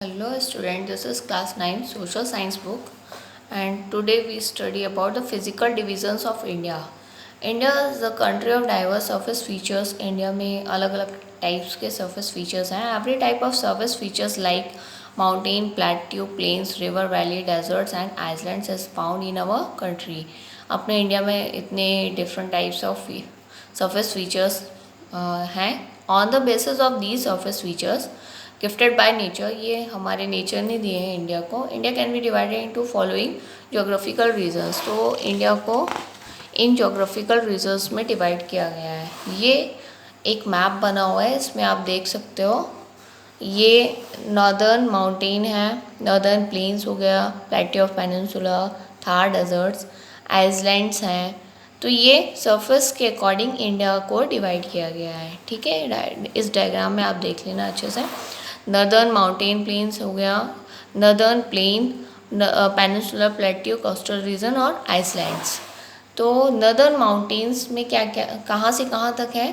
Hello student, this is class 9 social science book and today we study about the physical divisions of India. India is the country of diverse surface features. India में अलग अलग types के surface features हैं. Every type of surface features like mountain, plateau, plains, river, valley, deserts and islands is found in our country. अपने India में इतने different types of surface features हैं. On the basis of these surface features gifted by nature, ये हमारे nature ने दिए हैं India को. India can be divided into following geographical regions. तो इंडिया को इन जोग्राफिकल रीजन्स में डिवाइड किया गया है. ये एक मैप बना हुआ है, इसमें आप देख सकते हो. ये नॉर्दर्न माउंटेन है, नॉर्दर्न प्लेन्स हो गया, plateau of peninsula, Thar deserts, islands हैं. तो ये सरफेस के अकॉर्डिंग इंडिया को डिवाइड किया गया है. ठीक है, इस डायग्राम में आप देख लेना अच्छे से. नर्दर्न माउंटेन प्लेन्स हो गया, northern plain, peninsular plateau, coastal region और आइसलैंड्स. तो नर्दर्न माउंटेन्स में क्या क्या कहाँ से कहाँ तक है?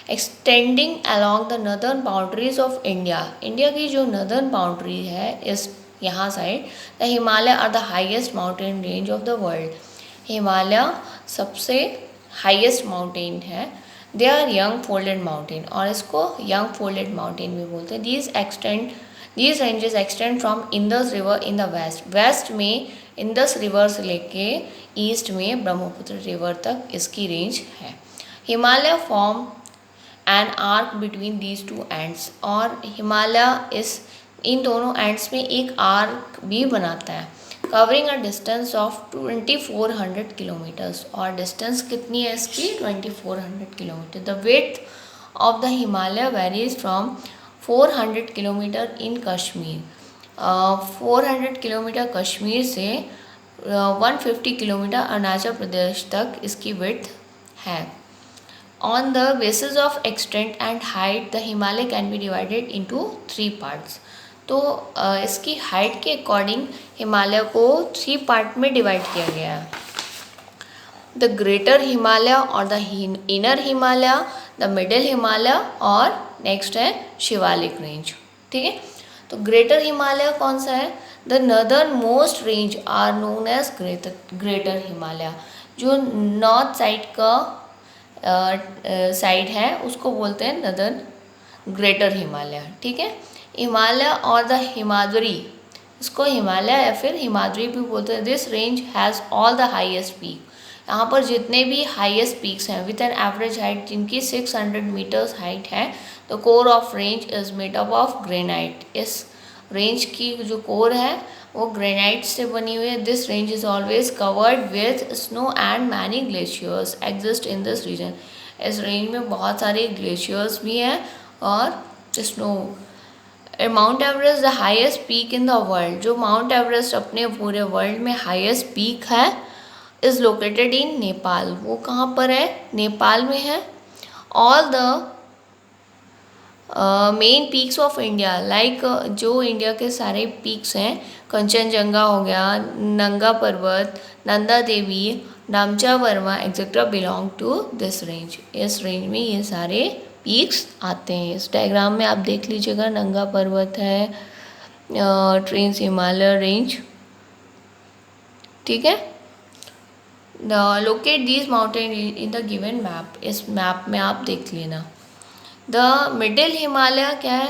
Extending along the northern boundaries of India. India की जो नर्दर्न बाउंड्री है इस यहाँ side, the Himalaya are the highest mountain range of the world. Himalaya सबसे हाईएस्ट माउंटेन है. They are young folded mountain, और इसको यंग फोल्डेड माउंटेन भी बोलते हैं. These ranges extend from Indus river in the west. West में इंदस रिवर से लेके ईस्ट में ब्रह्मपुत्र रिवर तक इसकी रेंज है. Himalaya form an arc between these two ends, और हिमालय इस इन दोनों एंड्स में एक आर्क भी बनाता है. Covering a distance of 2400 kilometres, और डिस्टेंस कितनी है इसकी? 2400 kilometre. The width of the Himalaya varies from 400 kilometre in Kashmir. 400 kilometre Kashmir से 150 किलोमीटर अरुणाचल प्रदेश तक इसकी विड्थ है. On the basis of extent and height the Himalaya can be divided into 3 parts. तो इसकी हाइट के अकॉर्डिंग हिमालय को 3 पार्ट में डिवाइड किया गया है. द ग्रेटर हिमालय और the inner Himalaya, the middle Himalaya और नेक्स्ट है शिवालिक रेंज. ठीक है, तो ग्रेटर हिमालय कौन सा है? The northern most range are known as greater Himalaya. जो नॉर्थ साइड का साइड है उसको बोलते हैं नर्दर्न ग्रेटर हिमालय. ठीक है, हिमालय और द हिमाद्री, इसको हिमालय या फिर हिमाद्री भी बोलते हैं. This range has all the highest peak. यहाँ पर जितने भी हाईएस्ट पीक्स हैं विथ एन एवरेज हाइट जिनकी 600 मीटर्स हाइट है, the core of range is made up of granite. इस रेंज की जो कोर है वो ग्रेनाइट से बनी हुई है. This range is always covered with snow and many glaciers exist in this region. इस रेंज में बहुत सारे ग्लेशियर्स भी हैं और snow. Mount Everest the highest peak in the world. जो माउंट एवरेस्ट अपने पूरे वर्ल्ड में हाईएस्ट पीक है इज़ लोकेटेड इन नेपाल. वो कहाँ पर है? नेपाल में है. All the main peaks of India, like जो इंडिया के सारे पीक्स हैं, कंचनजंगा हो गया, नंगा पर्वत, नंदा देवी, नामचा वर्मा etcetera belong to this range. इस रेंज में ये सारे पीक्स आते हैं. इस डायग्राम में आप देख लीजिएगा, नंगा पर्वत है, ट्रेंस हिमालय रेंज. ठीक है, locate these mountain in the given map. इस मैप में आप देख लेना. द मिडिल हिमालय क्या है?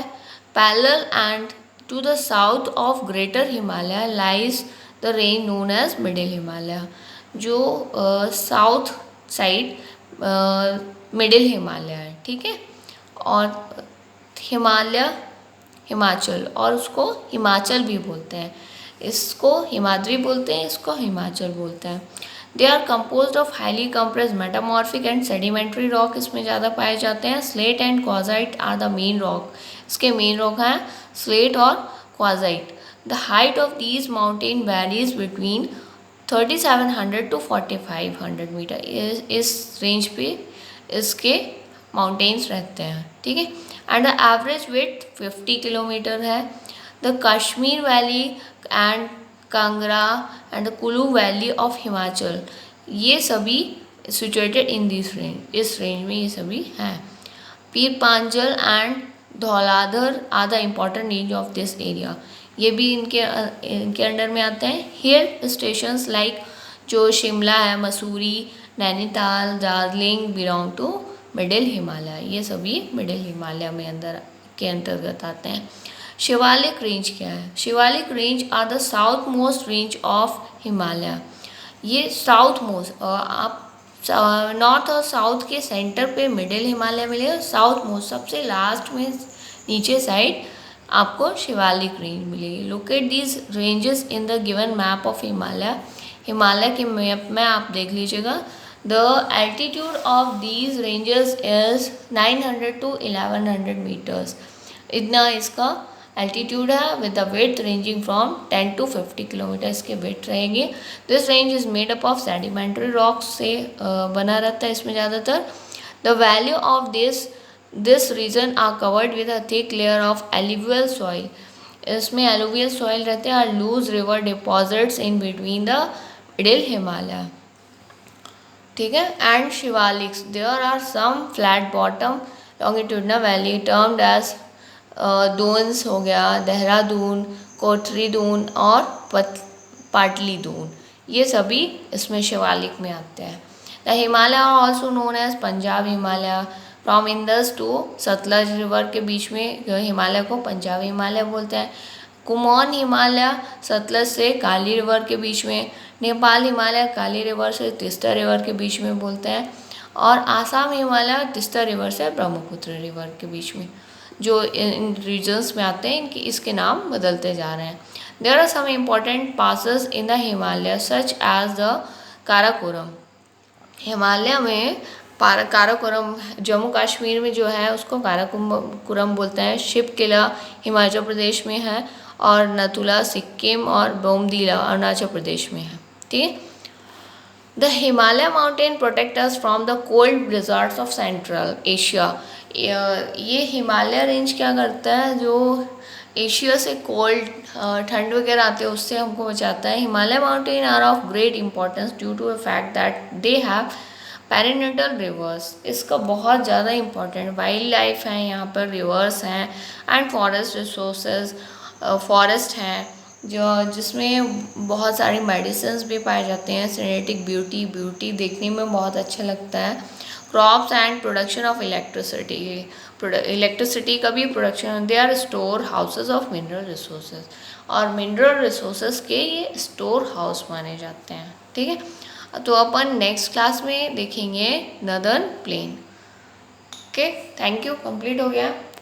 Parallel and to the south of greater Himalaya lies the range known as middle Himalaya. जो साउथ साइड मिडिल हिमालय है. ठीक है, और हिमालय हिमाचल, और उसको हिमाचल भी बोलते हैं. इसको हिमाद्री बोलते हैं, इसको हिमाचल बोलते हैं. They are composed of highly compressed metamorphic and sedimentary rock. इसमें ज़्यादा पाए जाते हैं. Slate and quartzite are the main rock. इसके मेन रॉक हैं स्लेट और quartzite. The height of these mountain varies between 3700 to 4500 metre. इस रेंज पे इसके माउंटेन्स रहते हैं. ठीक है, and the average width 50 kilometre है. The Kashmir valley and Kangra and the Kullu valley of Himachal, ये सभी सिचुएटेड इन दिस रेंज. इस रेंज में ये सभी हैं. Pir Panjal and Dhauladhar are the important range of this area. ये भी इनके अंडर में आते हैं। हिल स्टेशंस लाइक जो शिमला है, Mussoorie, Nainital, Darjeeling belong to middle Himalaya, ये सभी मिडिल हिमालय में के अंतर्गत आते हैं। शिवालिक रेंज क्या है? Shivalik range are the south most range of Himalaya. ये साउथ मोस्ट, आप नॉर्थ और साउथ के सेंटर पे मिडिल हिमालय मिलेगा, साउथ मोस्ट सबसे लास्ट में नीचे साइड आपको शिवालिक रेंज मिलेगी। Locate these ranges in the given map of Himalaya. Himalaya के मैप में आप देख लीजिएगा। The altitude of these ranges is 900 to 1100 metres, इतना इसका एल्टीट्यूड है, with the width ranging from 10 to 50 kilometre इसके विड्थ रहेंगे। This range is made up of sedimentary rocks से बना रहता है इसमें ज़्यादातर। The value of this region are covered with a thick layer of alluvial soil. इसमें एलुवियल सॉइल रहते हैं और loose river deposits in between the middle Himalaya, ठीक है। And Shivaliks, there are some flat bottom longitudinal valley termed as duns हो गया, देहरादून, कोठरी दून और पाटली दून, ये सभी इसमें शिवालिक में आते हैं। The Himalaya are also known as Punjab Himalaya. From Indus to Sutlej river के बीच में हिमालय को पंजाब हिमालय बोलते हैं। कुमाऊन हिमालय सतलज से काली रिवर के बीच में। नेपाल हिमालय काली रिवर से तीस्ता रिवर के बीच में बोलते हैं। और आसाम हिमालय तीस्ता रिवर से ब्रह्मपुत्र रिवर के बीच में। जो इन रीजन्स में आते हैं इनकी इसके नाम बदलते जा रहे हैं। There are some important passes in the Himalaya such as the Karakoram. Himalaya में काराकोरम जम्मू कश्मीर में जो है उसको काराकोरम बोलते हैं। शिव किला हिमाचल प्रदेश में है और नथुला सिक्किम और बोमदीला अरुणाचल प्रदेश में है, ठीक है। The Himalaya mountain protect us from the cold blizzards of central Asia. ये हिमालय रेंज क्या करता है, जो एशिया से कोल्ड ठंड वगैरह आते हैं उससे हमको बचाता है। Himalaya mountain are of great importance due to the fact that they have perennial rivers. इसका बहुत ज़्यादा इंपॉर्टेंट वाइल्ड लाइफ है, यहाँ पर रिवर्स हैं एंड फॉरेस्ट रिसोर्सेज, फॉरेस्ट हैं जो जिसमें बहुत सारी मेडिसिन्स भी पाए जाते हैं। सिनेटिक ब्यूटी देखने में बहुत अच्छा लगता है। Crops and production of electricity का भी production. They are store houses of mineral resources, और मिनरल रिसोर्सेज के ये स्टोर हाउस माने जाते हैं, ठीक है। तो अपन नेक्स्ट क्लास में देखेंगे northern plane. Okay, thank you, complete हो गया।